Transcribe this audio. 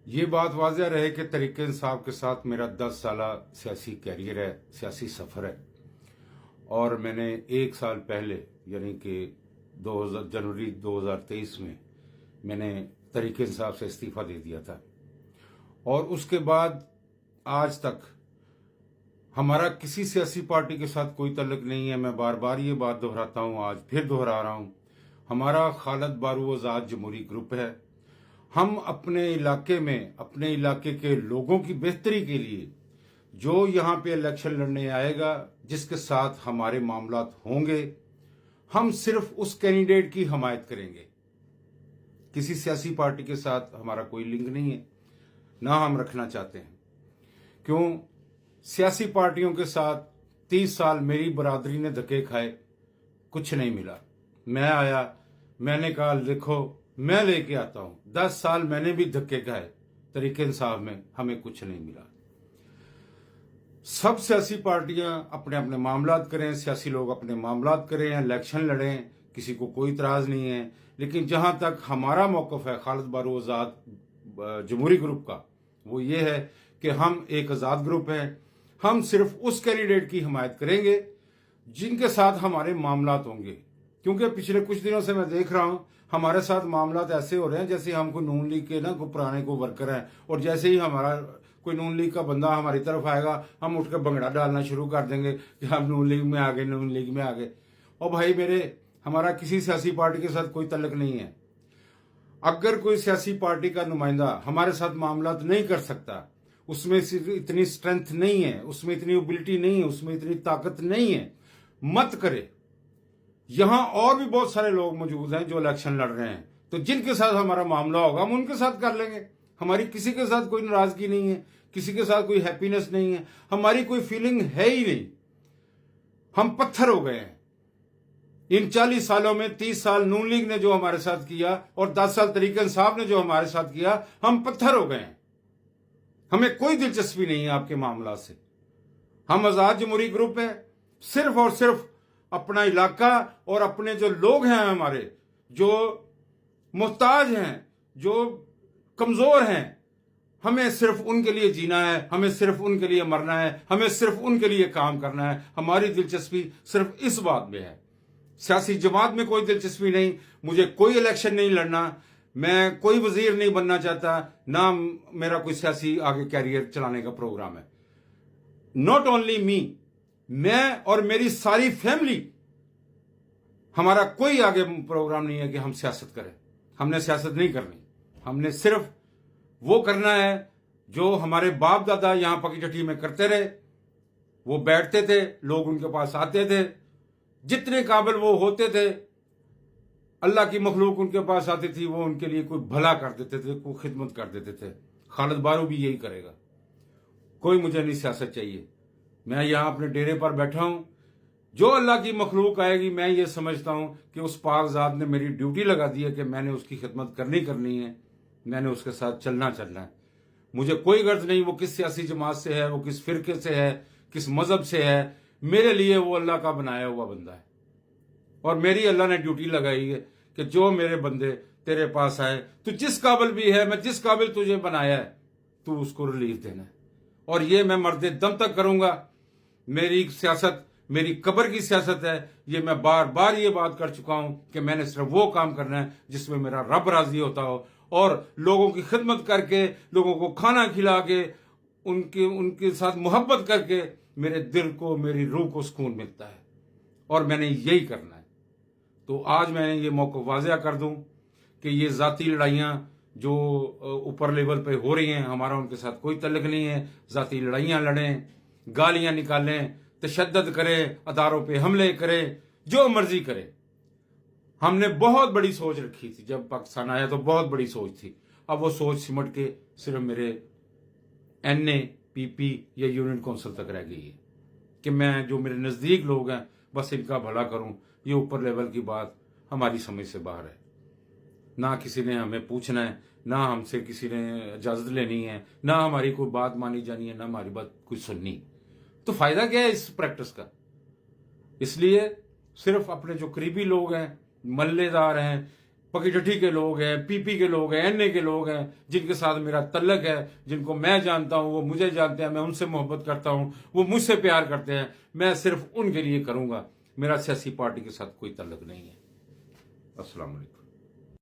یہ بات واضح رہے کہ تحریک انصاف کے ساتھ میرا 10 سالہ سیاسی کیریئر ہے، سیاسی سفر ہے، اور میں نے 1 سال پہلے یعنی کہ جنوری 2023 میں نے تحریک انصاف سے استعفیٰ دے دیا تھا، اور اس کے بعد آج تک ہمارا کسی سیاسی پارٹی کے ساتھ کوئی تعلق نہیں ہے۔ میں بار بار یہ بات دہراتا ہوں، آج پھر دہرا رہا ہوں، ہمارا خالد بارو آزاد جمہوری گروپ ہے۔ ہم اپنے علاقے میں اپنے علاقے کے لوگوں کی بہتری کے لیے جو یہاں پہ الیکشن لڑنے آئے گا، جس کے ساتھ ہمارے معاملات ہوں گے، ہم صرف اس کینڈیڈیٹ کی حمایت کریں گے۔ کسی سیاسی پارٹی کے ساتھ ہمارا کوئی لنک نہیں ہے، نہ ہم رکھنا چاہتے ہیں۔ کیوں؟ سیاسی پارٹیوں کے ساتھ 30 سال میری برادری نے دھکے کھائے، کچھ نہیں ملا۔ میں آیا، میں نے کہا دیکھو میں لے کے آتا ہوں۔ 10 سال میں نے بھی دھکے کھائے تحریک انصاف میں، ہمیں کچھ نہیں ملا۔ سب سیاسی پارٹیاں اپنے اپنے معاملات کریں، سیاسی لوگ اپنے معاملات کریں، الیکشن لڑیں، کسی کو کوئی اعتراض نہیں ہے، لیکن جہاں تک ہمارا موقف ہے خالد بارو آزاد جمہوری گروپ کا، وہ یہ ہے کہ ہم ایک آزاد گروپ ہیں۔ ہم صرف اس کینڈیڈیٹ کی حمایت کریں گے جن کے ساتھ ہمارے معاملات ہوں گے، کیونکہ پچھلے کچھ دنوں سے میں دیکھ رہا ہوں ہمارے ساتھ معاملات ایسے ہو رہے ہیں جیسے ہم کوئی نون لیگ کے پرانے کو ورکر ہیں، اور جیسے ہی ہمارا کوئی نون لیگ کا بندہ ہماری طرف آئے گا، ہم اٹھ کے بھنگڑا ڈالنا شروع کر دیں گے کہ ہم نون لیگ میں آگے، نون لیگ میں آگے۔ اور بھائی میرے، ہمارا کسی سیاسی پارٹی کے ساتھ کوئی تعلق نہیں ہے۔ اگر کوئی سیاسی پارٹی کا نمائندہ ہمارے ساتھ معاملات نہیں کر سکتا، اس میں اتنی اسٹرینتھ نہیں ہے، اس میں اتنی ایبلٹی نہیں ہے، اس میں اتنی طاقت نہیں ہے، مت کرے۔ یہاں اور بھی بہت سارے لوگ موجود ہیں جو الیکشن لڑ رہے ہیں، تو جن کے ساتھ ہمارا معاملہ ہوگا ہم ان کے ساتھ کر لیں گے۔ ہماری کسی کے ساتھ کوئی ناراضگی نہیں ہے، کسی کے ساتھ کوئی ہیپینس نہیں ہے، ہماری کوئی فیلنگ ہے ہی نہیں۔ ہم پتھر ہو گئے ہیں۔ ان 40 سالوں میں 30 سال نون لیگ نے جو ہمارے ساتھ کیا اور 10 سال تحریک انصاف نے جو ہمارے ساتھ کیا، ہم پتھر ہو گئے ہیں۔ ہمیں کوئی دلچسپی نہیں ہے آپ کے معاملات سے۔ ہم آزاد جمہوری گروپ ہیں، صرف اور صرف اپنا علاقہ اور اپنے جو لوگ ہیں ہمارے، جو محتاج ہیں، جو کمزور ہیں، ہمیں صرف ان کے لیے جینا ہے، ہمیں صرف ان کے لیے مرنا ہے، ہمیں صرف ان کے لیے کام کرنا ہے۔ ہماری دلچسپی صرف اس بات میں ہے۔ سیاسی جماعت میں کوئی دلچسپی نہیں، مجھے کوئی الیکشن نہیں لڑنا، میں کوئی وزیر نہیں بننا چاہتا، نہ میرا کوئی سیاسی آگے کیریئر چلانے کا پروگرام ہے۔ ناٹ اونلی می، میں اور میری ساری فیملی، ہمارا کوئی آگے پروگرام نہیں ہے کہ ہم سیاست کریں۔ ہم نے سیاست نہیں کرنی، ہم نے صرف وہ کرنا ہے جو ہمارے باپ دادا یہاں پکی ٹٹی میں کرتے رہے۔ وہ بیٹھتے تھے، لوگ ان کے پاس آتے تھے، جتنے قابل وہ ہوتے تھے، اللہ کی مخلوق ان کے پاس آتی تھی، وہ ان کے لیے کوئی بھلا کر دیتے تھے، کوئی خدمت کر دیتے تھے۔ خالد بارو بھی یہی کرے گا۔ کوئی مجھے نہیں سیاست چاہیے، میں یہاں اپنے ڈیرے پر بیٹھا ہوں، جو اللہ کی مخلوق آئے گی، میں یہ سمجھتا ہوں کہ اس پاک ذات نے میری ڈیوٹی لگا دی ہے کہ میں نے اس کی خدمت کرنی ہے، میں نے اس کے ساتھ چلنا ہے۔ مجھے کوئی غرض نہیں وہ کس سیاسی جماعت سے ہے، وہ کس فرقے سے ہے، کس مذہب سے ہے۔ میرے لیے وہ اللہ کا بنایا ہوا بندہ ہے، اور میری اللہ نے ڈیوٹی لگائی ہے کہ جو میرے بندے تیرے پاس آئے، تو جس قابل بھی ہے، میں جس قابل تجھے بنایا ہے، تو اس کو ریلیف دینا ہے۔ اور یہ میں مرد دم تک کروں گا۔ میری سیاست میری قبر کی سیاست ہے۔ یہ میں بار بار یہ بات کر چکا ہوں کہ میں نے صرف وہ کام کرنا ہے جس میں میرا رب راضی ہوتا ہو، اور لوگوں کی خدمت کر کے، لوگوں کو کھانا کھلا کے، ان کے ساتھ محبت کر کے میرے دل کو، میری روح کو سکون ملتا ہے، اور میں نے یہی کرنا ہے۔ تو آج میں نے یہ موقع واضح کر دوں کہ یہ ذاتی لڑائیاں جو اوپر لیول پہ ہو رہی ہیں، ہمارا ان کے ساتھ کوئی تعلق نہیں ہے۔ ذاتی لڑائیاں لڑیں، گالیاں نکالیں، تشدد کریں، اداروں پہ حملے کریں، جو مرضی کریں۔ ہم نے بہت بڑی سوچ رکھی تھی، جب پاکستان آیا تو بہت بڑی سوچ تھی۔ اب وہ سوچ سمٹ کے صرف میرے NA PP یا یونین کونسل تک رہ گئی ہے کہ میں جو میرے نزدیک لوگ ہیں بس ان کا بھلا کروں۔ یہ اوپر لیول کی بات ہماری سمجھ سے باہر ہے۔ نہ کسی نے ہمیں پوچھنا ہے، نہ ہم سے کسی نے اجازت لینی ہے، نہ ہماری کوئی بات مانی جانی ہے، نہ ہماری بات کوئی سننی۔ تو فائدہ کیا ہے اس پریکٹس کا؟ اس لیے صرف اپنے جو قریبی لوگ ہیں، محلے دار ہیں، پکی ڈٹھی کے لوگ ہیں، پی پی کے لوگ ہیں، این اے کے لوگ ہیں، جن کے ساتھ میرا تعلق ہے، جن کو میں جانتا ہوں، وہ مجھے جانتے ہیں، میں ان سے محبت کرتا ہوں، وہ مجھ سے پیار کرتے ہیں، میں صرف ان کے لیے کروں گا، میرا سیاسی پارٹی کے ساتھ کوئی تعلق نہیں ہے۔ السلام علیکم۔